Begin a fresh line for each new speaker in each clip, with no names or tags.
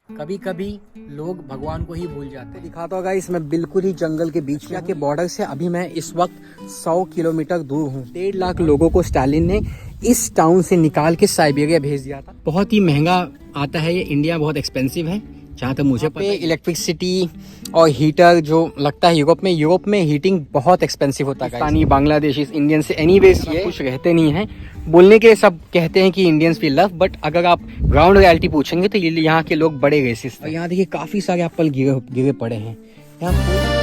कभी कभी लोग भगवान को ही भूल जाते हैं। दिखाता होगा इसमें बिल्कुल ही जंगल के बीच के बॉर्डर से अभी मैं इस वक्त 100 किलोमीटर दूर हूँ। 1.5 लाख लोगों को स्टालिन ने इस टाउन से निकाल के साइबेरिया भेज दिया था। बहुत ही महंगा आता है ये, इंडिया बहुत एक्सपेंसिव है जहाँ तक मुझे पता है। इलेक्ट्रिसिटी और हीटर जो लगता है यूरोप में हीटिंग बहुत एक्सपेंसिव होता है। पाकिस्तानी, बांग्लादेशी, इंडियन से एनीवेज ये खुश रहते नहीं हैं। बोलने के सब कहते हैं कि इंडियंस वी लव, बट अगर आप ग्राउंड रियलिटी पूछेंगे तो ये यहाँ के लोग बड़े रेसिस्ट हैं। और यहाँ देखिए काफी सारे एप्पल गिरे पड़े हैं यहाँ।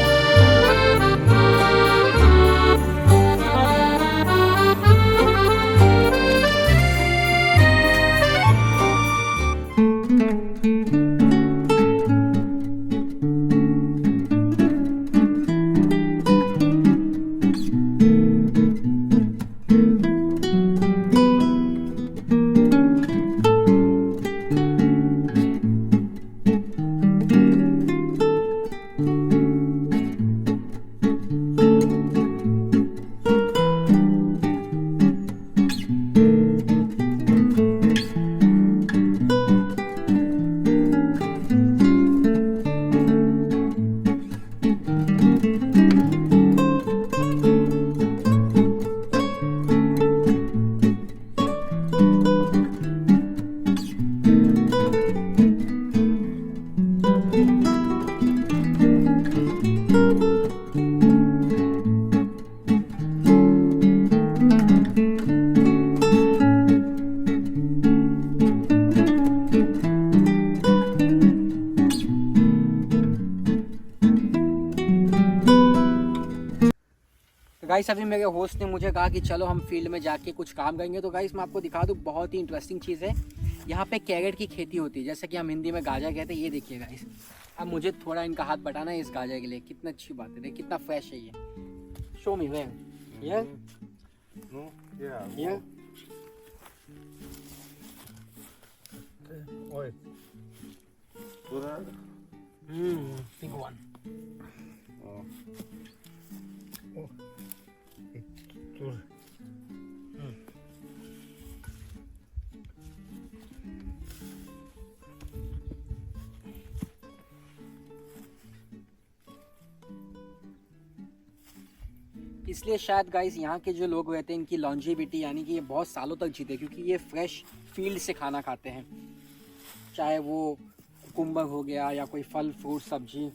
गाइस अभी मेरे होस्ट ने मुझे कहा कि चलो हम फील्ड में जाके कुछ काम करेंगे। तो गाइस मैं आपको दिखा दूँ, बहुत ही इंटरेस्टिंग चीज़ है। यहाँ पे कैरेट की खेती होती है, जैसे कि हम हिंदी में गाजर कहते हैं। ये देखिए गाइस, अब मुझे थोड़ा इनका हाथ बटाना है इस गाजर के लिए। कितना अच्छी बात है, कितना फ्रेश है ये। Show me where here
No? Yeah.
Here.
Oi. Pura.
Big one.
Oh.
Dur. इसलिए शायद गाइस यहाँ के जो लोग रहते हैं इनकी लॉन्जेविटी यानी कि ये बहुत सालों तक जीते, क्योंकि ये फ्रेश फील्ड से खाना खाते हैं। चाहे वो कुकुम्बर हो गया या कोई फल फ्रूट सब्जी।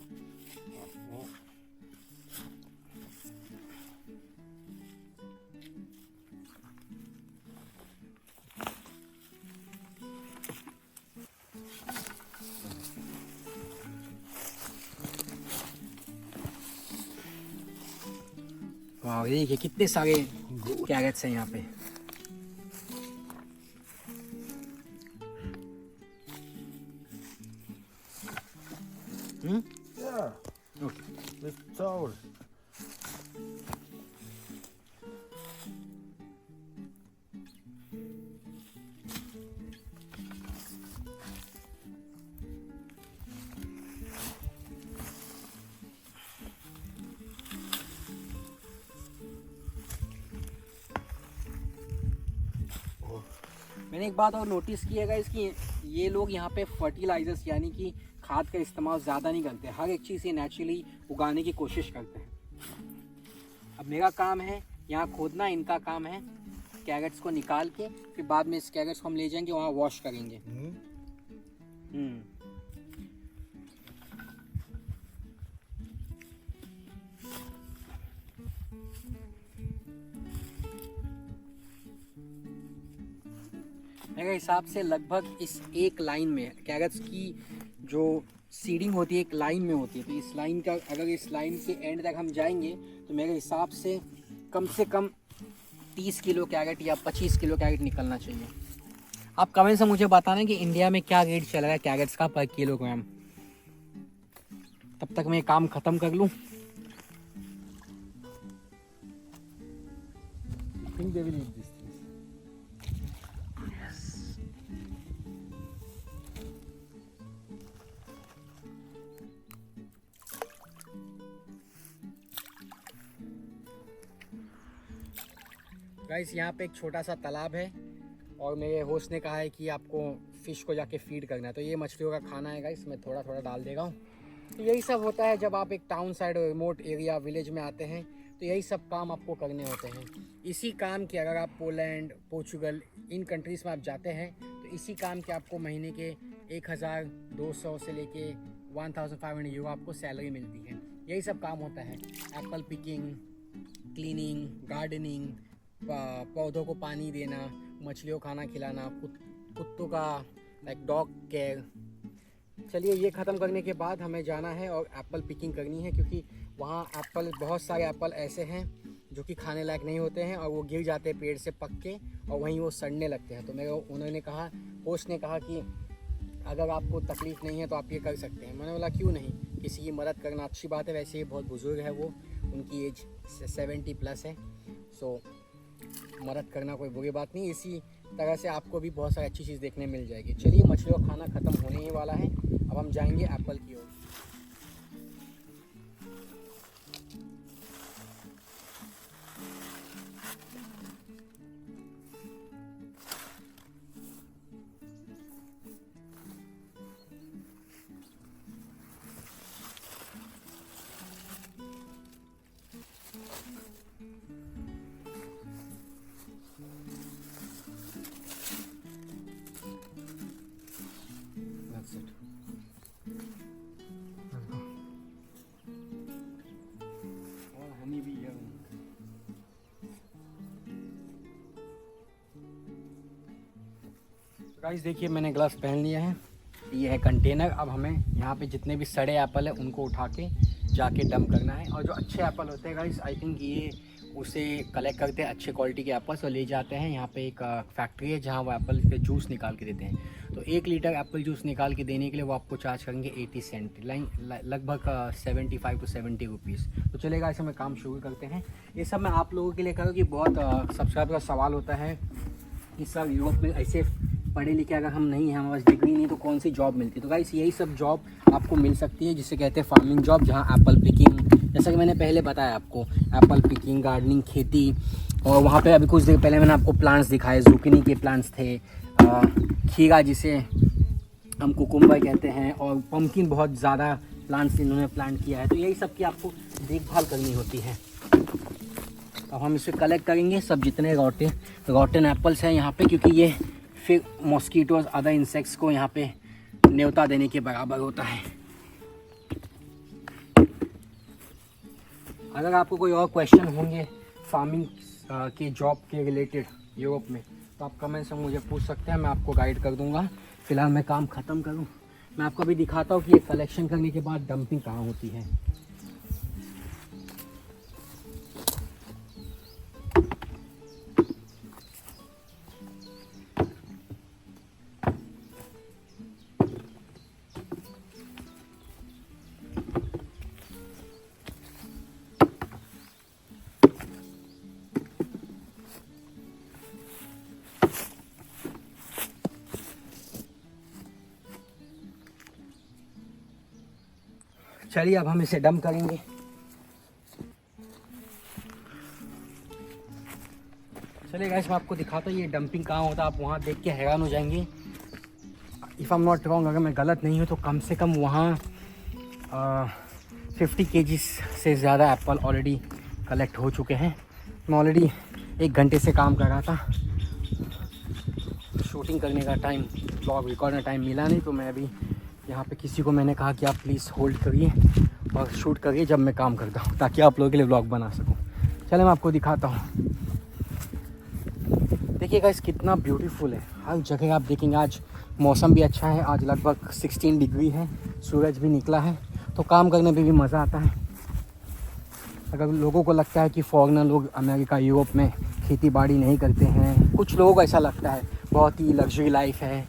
वाह देखिए कितने सारे कैरेट्स हैं यहाँ पे।
Yeah.
Okay.
With towel.
मैंने एक बात और नोटिस की है इसकी, ये लोग यहाँ पे फर्टिलाइजर्स यानी कि खाद का इस्तेमाल ज़्यादा नहीं करते। हर एक चीज़ ये नेचुरली उगाने की कोशिश करते हैं। अब मेरा काम है यहाँ खोदना, इनका काम है कैरेट्स को निकाल के फिर बाद में इस कैरेट्स को हम ले जाएंगे वहाँ वॉश करेंगे। मेरे हिसाब से लगभग इस एक लाइन में कैरेट्स की जो सीडिंग होती है एक लाइन में होती है, तो इस लाइन का अगर इस लाइन के एंड तक हम जाएंगे तो मेरे हिसाब से कम 30 किलो कैरेट या 25 किलो कैरेट निकलना चाहिए। आप कमेंट से मुझे बताना कि इंडिया में क्या रेट चल रहा है कैरेट्स का पर किलोग्राम। तब तक मैं काम ख़त्म कर लूँ।
I think they will eat this.
Guys यहाँ पे एक छोटा सा तालाब है और मेरे होस्ट ने कहा है कि आपको फ़िश को जाके फीड करना है। तो ये मछलियों का खाना है गाइस, मैं थोड़ा थोड़ा डाल देगा हूँ। तो यही सब होता है जब आप एक town side remote area village में आते हैं, तो यही सब काम आपको करने होते हैं। इसी काम के अगर आप पोलैंड, पोर्चुगल इन कंट्रीज़ में आप जाते हैं तो इसी काम के आपको महीने के 1200 से लेके 1500 यूरो आपको सैलरी मिलती है। यही सब काम होता है, एप्पल पिकिंग, क्लीनिंग, गार्डनिंग, पौधों को पानी देना, मछलियों को खाना खिलाना, कुत्तों का लाइक डॉग केयर। चलिए ये ख़त्म करने के बाद हमें जाना है और एप्पल पिकिंग करनी है, क्योंकि वहाँ एप्पल, बहुत सारे एप्पल ऐसे हैं जो कि खाने लायक नहीं होते हैं और वो गिर जाते हैं पेड़ से पक के और वहीं वो सड़ने लगते हैं। तो उन्होंने कहा, होस्ट ने कहा कि अगर आपको तकलीफ़ नहीं है तो आप ये कर सकते हैं। मैंने बोला क्यों नहीं, किसी की मदद करना अच्छी बात है। वैसे ही बहुत बुज़ुर्ग है वो, उनकी एज 70+ है, सो मदद करना कोई बुरी बात नहीं। इसी तरह से आपको भी बहुत सारी अच्छी चीज़ देखने मिल जाएगी। चलिए मछलियों का खाना ख़त्म होने ही वाला है, अब हम जाएंगे एप्पल की ओर। That's it. और हनी भी है। गाइस देखिए मैंने ग्लव्स पहन लिया है, ये है कंटेनर। अब हमें यहाँ पे जितने भी सड़े एप्पल है उनको उठा के जाके डंप करना है। और जो अच्छे एप्पल होते हैं गाइस, आई थिंक ये उसे कलेक्ट करते हैं अच्छे क्वालिटी के एप्पल्स और ले जाते हैं। यहाँ पे एक फैक्ट्री है जहाँ वो एप्पल के जूस निकाल के देते हैं। तो 1 लीटर एप्पल जूस निकाल के देने के लिए वो आपको चार्ज करेंगे 80 सेंट, लगभग 75 to 70 रुपीज़। तो चलेगा, ऐसे में काम शुरू करते हैं। ये सब मैं आप लोगों के लिए करूँ कि बहुत सब्सक्राइबर का सवाल होता है कि सर यूरोप में ऐसे पढ़े लिखे अगर हम नहीं हैं, हमारे पास डिग्री नहीं, तो कौन सी जॉब मिलती है। तो गाइस यही सब जॉब आपको मिल सकती है जिसे कहते हैं फार्मिंग जॉब, जहाँ एप्पल पिकिंग, जैसा कि मैंने पहले बताया आपको, एप्पल पिकिंग, गार्डनिंग, खेती। और वहाँ पे अभी कुछ देर पहले मैंने आपको प्लांट्स दिखाए, जुकीनी के प्लांट्स थे, खीरा जिसे हम कुकुम्बर कहते हैं, और पम्पकिन, बहुत ज़्यादा प्लांट्स इन्होंने प्लांट किया है। तो यही सब की आपको देखभाल करनी होती है। अब हम इसे कलेक्ट करेंगे सब जितने रॉटन एप्पल्स हैं यहाँ पे, क्योंकि ये फिर मॉस्किटोज, अदर इंसेक्ट्स को यहाँ पे न्योता देने के बराबर होता है। अगर आपको कोई और क्वेश्चन होंगे फार्मिंग के जॉब के रिलेटेड यूरोप में, तो आप कमेंट्स में मुझे पूछ सकते हैं, मैं आपको गाइड कर दूंगा। फिलहाल मैं काम ख़त्म करूं, मैं आपको अभी दिखाता हूं कि ये कलेक्शन करने के बाद डंपिंग कहाँ होती है। चलिए अब हम इसे डंप करेंगे। चलिए गाइस मैं आपको दिखाता हूँ ये डंपिंग कहाँ होता है, आप वहाँ देख के हैरान हो जाएंगे। If I am not wrong, अगर मैं गलत नहीं हूँ तो कम से कम वहाँ 50 kg से ज़्यादा एप्पल ऑलरेडी कलेक्ट हो चुके हैं। मैं ऑलरेडी 1 घंटे से काम कर रहा था, शूटिंग करने का टाइम, ब्लॉग रिकॉर्ड का टाइम मिला नहीं, तो मैं अभी यहाँ पे किसी को मैंने कहा कि आप प्लीज़ होल्ड करिए और शूट करिए जब मैं काम करता हूँ, ताकि आप लोगों के लिए व्लॉग बना सकूँ। चलिए मैं आपको दिखाता हूँ। देखिए गाइस कितना ब्यूटीफुल है, हर जगह आप देखेंगे। आज मौसम भी अच्छा है, आज लगभग 16 डिग्री है, सूरज भी निकला है, तो काम करने में भी मज़ा आता है। अगर लोगों को लगता है कि फॉरेनर लोग अमेरिका, यूरोप में खेती बाड़ी नहीं करते हैं, कुछ लोगों को ऐसा लगता है बहुत ही लग्जरी लाइफ है,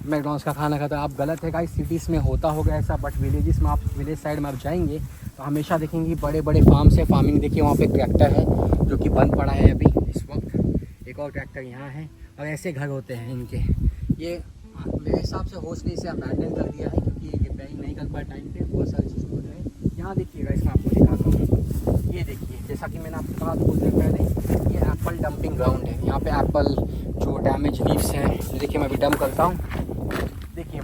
मैकडॉनल्ड्स का खाना खाता है, आप गलत है गाइस। सिटीज़ में होता होगा ऐसा, बट विलेजेस में, आप विलेज साइड में आप जाएंगे तो हमेशा देखेंगे बड़े बड़े फार्म्स है, फार्मिंग। देखिए वहाँ पे ट्रैक्टर है जो कि बंद पड़ा है अभी इस वक्त, एक और ट्रैक्टर यहाँ है, और ऐसे घर होते हैं इनके। ये मेरे हिसाब से होस्ट ने इसे अबैंडन कर दिया है, क्योंकि ये रिपेयरिंग नहीं कर पाया टाइम पे, बहुत सारी चीज़ें हो रही है। यहाँ देखिएगा, इसमें आपको दिखाता हूँ। ये देखिए, जैसा कि मैंने आपको कहा कुछ देर पहले, ये एप्पल डंपिंग ग्राउंड है। यहाँ पे एप्पल जो डैमेज लीव्स हैं, देखिए मैं अभी डंप करता हूँ।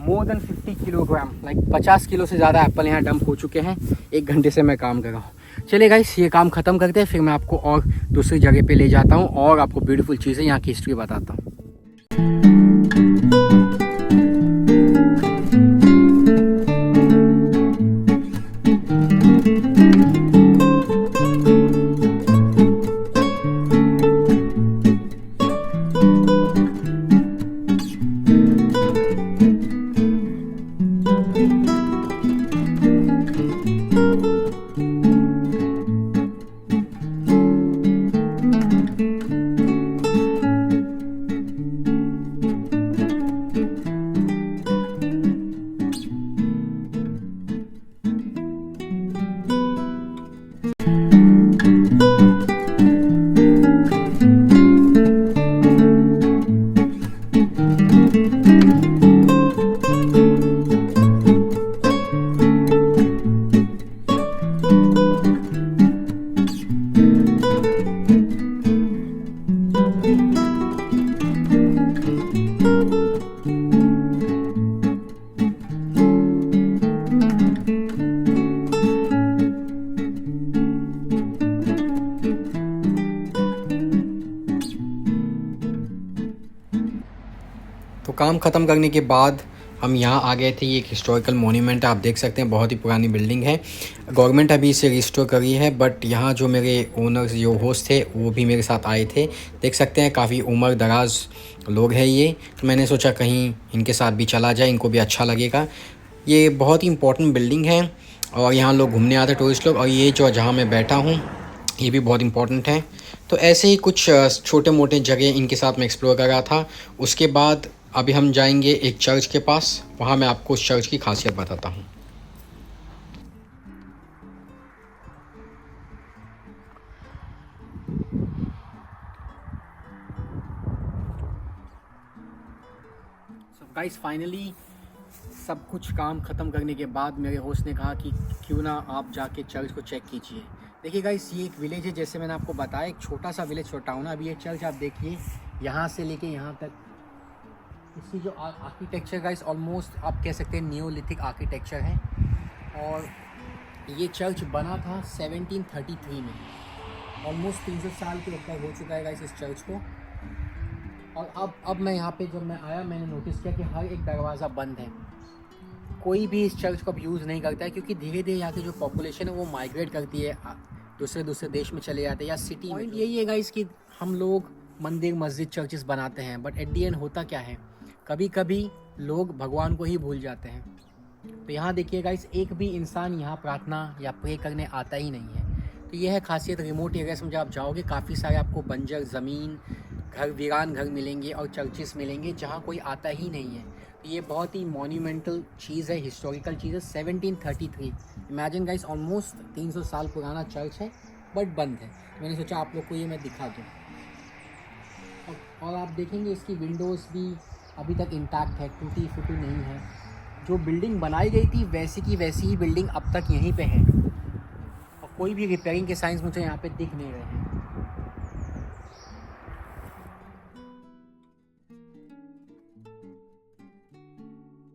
More than 50 kilogram, like 50 kilo से ज़्यादा एप्पल यहाँ डंप हो चुके हैं। 1 घंटे से मैं काम कर रहा हूँ। चलिए गाइस, ये काम ख़त्म करते हैं, फिर मैं आपको और दूसरी जगह पे ले जाता हूँ और आपको ब्यूटीफुल चीज़ें यहाँ की हिस्ट्री बताता हूँ। तो काम ख़त्म करने के बाद हम यहाँ आ गए थे। ये एक हिस्टोरिकल मोन्यूमेंट है, आप देख सकते हैं, बहुत ही पुरानी बिल्डिंग है। गवर्नमेंट अभी इसे रिस्टोर करी है, बट यहाँ जो मेरे ओनर्स जो होस्ट थे वो भी मेरे साथ आए थे। देख सकते हैं काफ़ी उम्र दराज लोग हैं ये, तो मैंने सोचा कहीं इनके साथ भी चला जाए, इनको भी अच्छा लगेगा। ये बहुत ही इंपॉर्टेंट बिल्डिंग है और यहाँ लोग घूमने आते हैं, टूरिस्ट लोग। और ये जो जहाँ मैं बैठा हूँ ये भी बहुत इंपॉर्टेंट है। तो ऐसे ही कुछ छोटे मोटे जगह इनके साथ मैं एक्सप्लोर कर रहा था। उसके बाद अभी हम जाएंगे एक चर्च के पास, वहाँ मैं आपको उस चर्च की खासियत बताता हूँ। सो गाइस, फाइनली सब कुछ काम ख़त्म करने के बाद मेरे होस्ट ने कहा कि क्यों ना आप जाके चर्च को चेक कीजिए। देखिए गाइस, ये एक विलेज है, जैसे मैंने आपको बताया, एक छोटा सा विलेज, छोटा टाउन है। अभी ये चर्च आप देखिए, यहाँ से लेके यहाँ तक इसकी जो आर्किटेक्चर गाइस ऑलमोस्ट आप कह सकते हैं नियोलिथिक आर्किटेक्चर है। और ये चर्च बना था 1733 में, ऑलमोस्ट 300 साल के ऊपर हो चुका है गाइस इस चर्च को। और अब मैं यहाँ पे जब मैं आया, मैंने नोटिस किया कि हर एक दरवाज़ा बंद है। कोई भी इस चर्च को अब यूज़ नहीं करता है, क्योंकि धीरे धीरे यहाँ की जो पॉपुलेशन है वो माइग्रेट करती है, दूसरे देश में चले जाते हैं या सिटी में। पॉइंट यही है गाइस कि हम लोग मंदिर, मस्जिद, चर्चेस बनाते हैं, बट एट दी एंड होता क्या है, कभी कभी लोग भगवान को ही भूल जाते हैं। तो यहाँ देखिए गाइस, एक भी इंसान यहाँ प्रार्थना या प्रे करने आता ही नहीं है। तो यह है खासियत रिमोट एरियाज में जब आप जाओगे, काफ़ी सारे आपको बंजर ज़मीन, घर, वीरान घर मिलेंगे और चर्चेस मिलेंगे जहाँ कोई आता ही नहीं है। तो ये बहुत ही मॉन्यूमेंटल चीज़ है, हिस्टोरिकल चीज़ है। 1733, इमेजिन गाइस, ऑलमोस्ट 300 साल पुराना चर्च है, बट बंद है। मैंने सोचा आप लोग को ये मैं दिखा दूँ। और आप देखेंगे इसकी विंडोज़ भी अभी तक इंटैक्ट है, टूटी फूटी नहीं है। जो बिल्डिंग बनाई गई थी वैसी की वैसी ही बिल्डिंग अब तक यहीं पे है, और कोई भी रिपेयरिंग के साइंस मुझे यहाँ पे दिख नहीं रहे हैं।